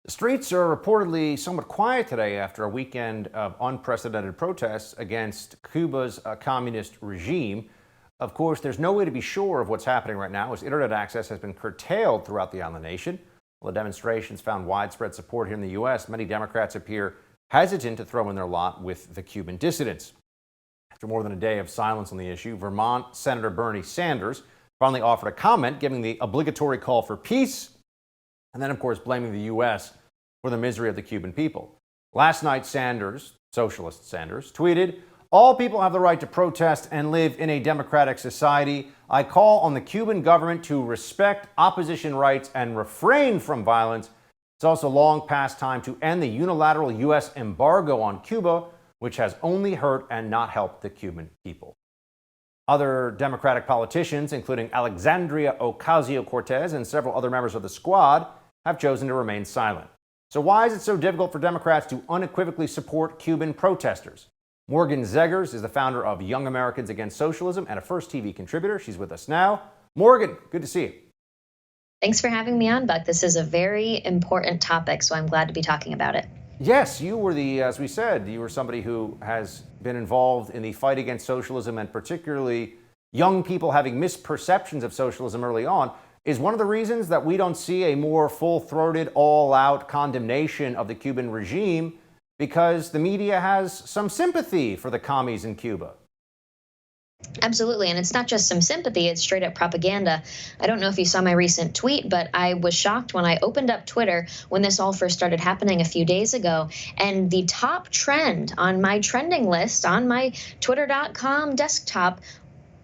Streets are reportedly somewhat quiet today after a weekend of unprecedented protests against Cuba's communist regime. Of course, there's no way to be sure of what's happening right now as internet access has been curtailed throughout the island nation. While the demonstrations found widespread support here in the U.S., many Democrats appear hesitant to throw in their lot with the Cuban dissidents. After more than a day of silence on the issue, Vermont Senator Bernie Sanders finally offered a comment giving the obligatory call for peace, and then, of course, blaming the U.S. for the misery of the Cuban people. Last night, Sanders, socialist Sanders, tweeted, "All people have the right to protest and live in a democratic society. I call on the Cuban government to respect opposition rights and refrain from violence. It's also long past time to end the unilateral U.S. embargo on Cuba, which has only hurt and not helped the Cuban people." Other Democratic politicians, including Alexandria Ocasio-Cortez and several other members of the squad, have chosen to remain silent. So why is it so difficult for Democrats to unequivocally support Cuban protesters? Morgan Zegers is the founder of Young Americans Against Socialism and a First TV contributor. She's with us now. Morgan, good to see you. Thanks for having me on, Buck. This is a very important topic, so I'm glad to be talking about it. Yes, you were as we said, you were somebody who has been involved in the fight against socialism, and particularly young people having misperceptions of socialism early on. Is one of the reasons that we don't see a more full-throated, all-out condemnation of the Cuban regime because the media has some sympathy for the commies in Cuba. Absolutely. And it's not just some sympathy, it's straight up propaganda. I don't know if you saw my recent tweet, but I was shocked when I opened up Twitter when this all first started happening a few days ago. And the top trend on my trending list on my twitter.com desktop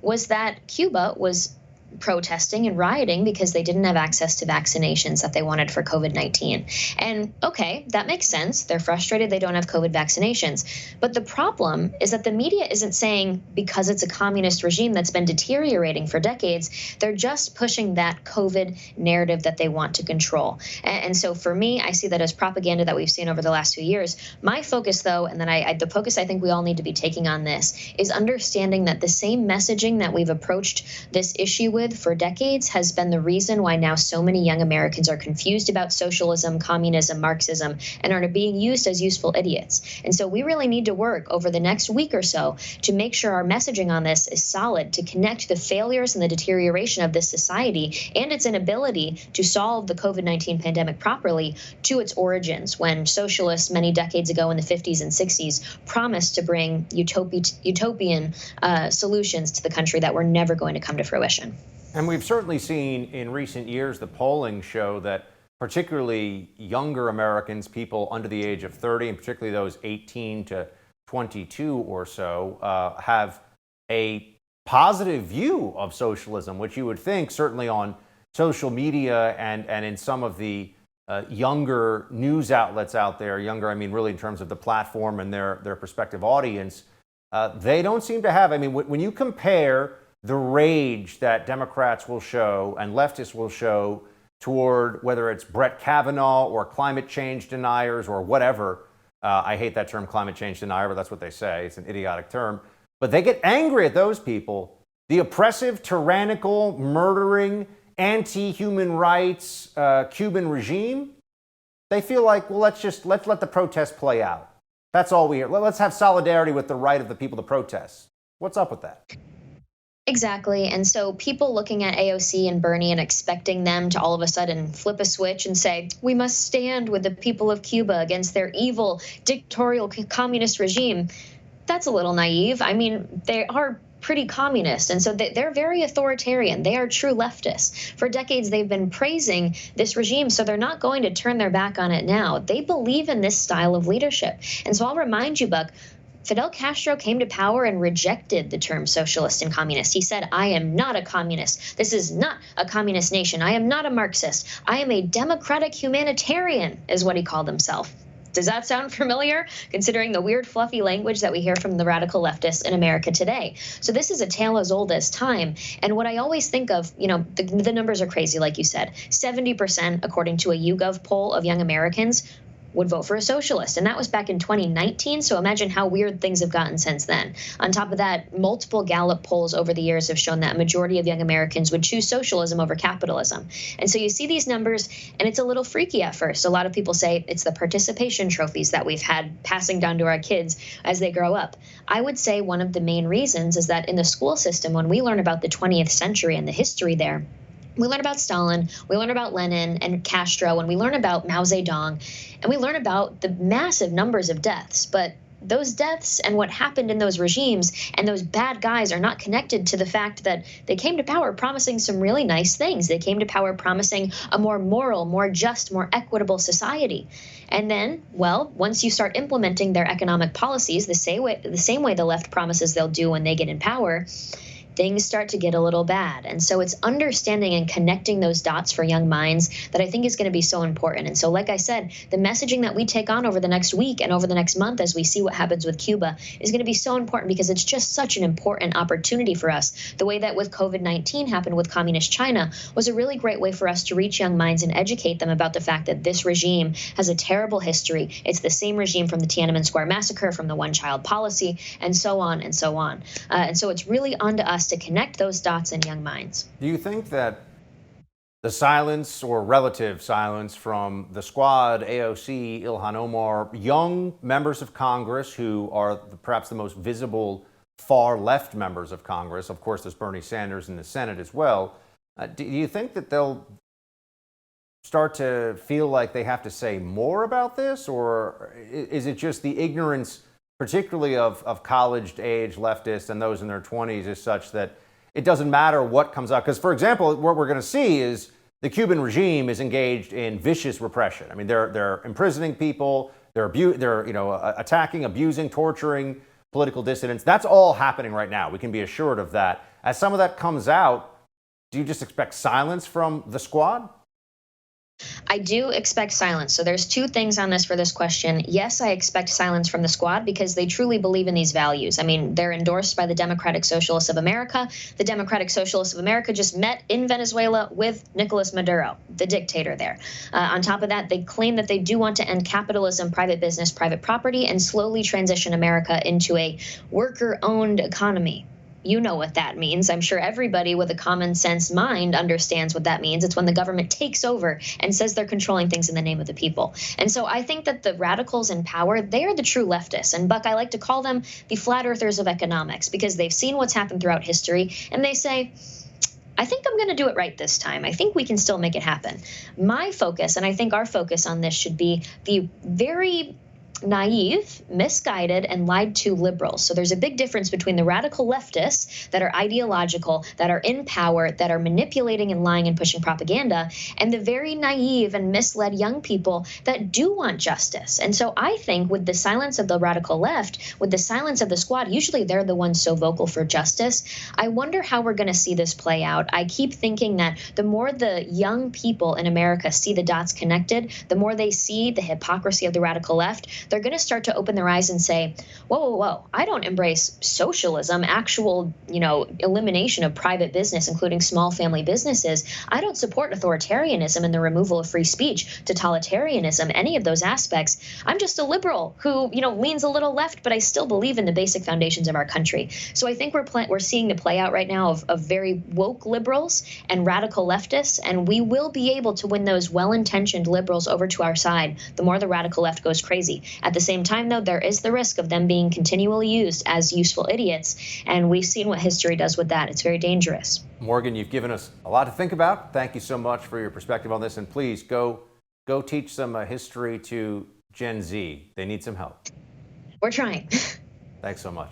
was that Cuba was protesting and rioting because they didn't have access to vaccinations that they wanted for COVID-19. And okay, that makes sense. They're frustrated they don't have COVID vaccinations. But the problem is that the media isn't saying because it's a communist regime that's been deteriorating for decades, they're just pushing that COVID narrative that they want to control. And so for me, I see that as propaganda that we've seen over the last few years. My focus, though, and then the focus I think we all need to be taking on this is understanding that the same messaging that we've approached this issue with for decades has been the reason why now so many young Americans are confused about socialism, communism, Marxism, and are being used as useful idiots. And so we really need to work over the next week or so to make sure our messaging on this is solid, to connect the failures and the deterioration of this society and its inability to solve the COVID-19 pandemic properly to its origins, when socialists many decades ago in the 50s and 60s promised to bring utopian solutions to the country that were never going to come to fruition. And we've certainly seen in recent years the polling show that particularly younger Americans, people under the age of 30, and particularly those 18 to 22 or so, have a positive view of socialism, which you would think certainly on social media and in some of the younger news outlets out there, younger, I mean really in terms of the platform and their prospective audience, they don't seem to have, I mean, when you compare the rage that Democrats will show and leftists will show toward whether it's Brett Kavanaugh or climate change deniers or whatever. I hate that term climate change denier, but that's what they say. It's an idiotic term. But they get angry at those people. The oppressive, tyrannical, murdering, anti-human rights Cuban regime, they feel like, well, let's let the protest play out. That's all we hear. Let's have solidarity with the right of the people to protest. What's up with that? Exactly. And so people looking at AOC and Bernie and expecting them to all of a sudden flip a switch and say, we must stand with the people of Cuba against their evil, dictatorial communist regime, that's a little naive. I mean, they are pretty communist. And so they're very authoritarian. They are true leftists. For decades, they've been praising this regime, so they're not going to turn their back on it now. They believe in this style of leadership. And so I'll remind you, Buck, Fidel Castro came to power and rejected the term socialist and communist. He said, I am not a communist. This is not a communist nation. I am not a Marxist. I am a democratic humanitarian, is what he called himself. Does that sound familiar, considering the weird, fluffy language that we hear from the radical leftists in America today? So this is a tale as old as time. And what I always think of, you know, the numbers are crazy, like you said. 70%, according to a YouGov poll of young Americans, would vote for a socialist. And that was back in 2019. So imagine how weird things have gotten since then. On top of that, multiple Gallup polls over the years have shown that a majority of young Americans would choose socialism over capitalism. And so you see these numbers, and it's a little freaky at first. A lot of people say it's the participation trophies that we've had passing down to our kids as they grow up. I would say one of the main reasons is that in the school system, when we learn about the 20th century and the history there, we learn about Stalin, we learn about Lenin and Castro, and we learn about Mao Zedong, and we learn about the massive numbers of deaths. But those deaths and what happened in those regimes and those bad guys are not connected to the fact that they came to power promising some really nice things. They came to power promising a more moral, more just, more equitable society. And then, well, once you start implementing their economic policies the same way the left promises they'll do when they get in power, things start to get a little bad. And so it's understanding and connecting those dots for young minds that I think is going to be so important. And so, like I said, the messaging that we take on over the next week and over the next month as we see what happens with Cuba is going to be so important because it's just such an important opportunity for us. The way that with COVID-19 happened with communist China was a really great way for us to reach young minds and educate them about the fact that this regime has a terrible history. It's the same regime from the Tiananmen Square massacre, from the one-child policy, and so on and so on. And so it's really on to us to connect those dots in young minds. Do you think that the silence or relative silence from the Squad, AOC, Ilhan Omar, young members of Congress who are perhaps the most visible far left members of Congress, of course there's Bernie Sanders in the Senate as well, do you think that they'll start to feel like they have to say more about this, or is it just the ignorance particularly of college-age leftists and those in their 20s, is such that it doesn't matter what comes out? Because, for example, what we're going to see is the Cuban regime is engaged in vicious repression. I mean, they're imprisoning people, they're attacking, abusing, torturing political dissidents. That's all happening right now. We can be assured of that. As some of that comes out, do you just expect silence from the Squad? I do expect silence. So there's two things on this for this question. Yes, I expect silence from the Squad because they truly believe in these values. I mean, they're endorsed by the Democratic Socialists of America. The Democratic Socialists of America just met in Venezuela with Nicolas Maduro, the dictator there. On top of that, they claim that they do want to end capitalism, private business, private property, and slowly transition America into a worker-owned economy. You know what that means. I'm sure everybody with a common sense mind understands what that means. It's when the government takes over and says they're controlling things in the name of the people. And so I think that the radicals in power, they are the true leftists. And Buck, I like to call them the flat earthers of economics because they've seen what's happened throughout history. And they say, I think I'm going to do it right this time. I think we can still make it happen. My focus, and I think our focus on this should be the very naive, misguided, and lied to liberals. So there's a big difference between the radical leftists that are ideological, that are in power, that are manipulating and lying and pushing propaganda, and the very naive and misled young people that do want justice. And so I think with the silence of the radical left, with the silence of the Squad, usually they're the ones so vocal for justice. I wonder how we're going to see this play out. I keep thinking that the more the young people in America see the dots connected, the more they see the hypocrisy of the radical left, they're going to start to open their eyes and say, whoa, whoa, whoa, I don't embrace socialism, actual, elimination of private business, including small family businesses. I don't support authoritarianism and the removal of free speech, totalitarianism, any of those aspects. I'm just a liberal who, leans a little left, but I still believe in the basic foundations of our country. So I think we're seeing the play out right now of very woke liberals and radical leftists, and we will be able to win those well-intentioned liberals over to our side the more the radical left goes crazy. At the same time, though, there is the risk of them being continually used as useful idiots, and we've seen what history does with that. It's very dangerous. Morgan, you've given us a lot to think about. Thank you so much for your perspective on this, and please go teach some history to Gen Z. They need some help. We're trying. Thanks so much.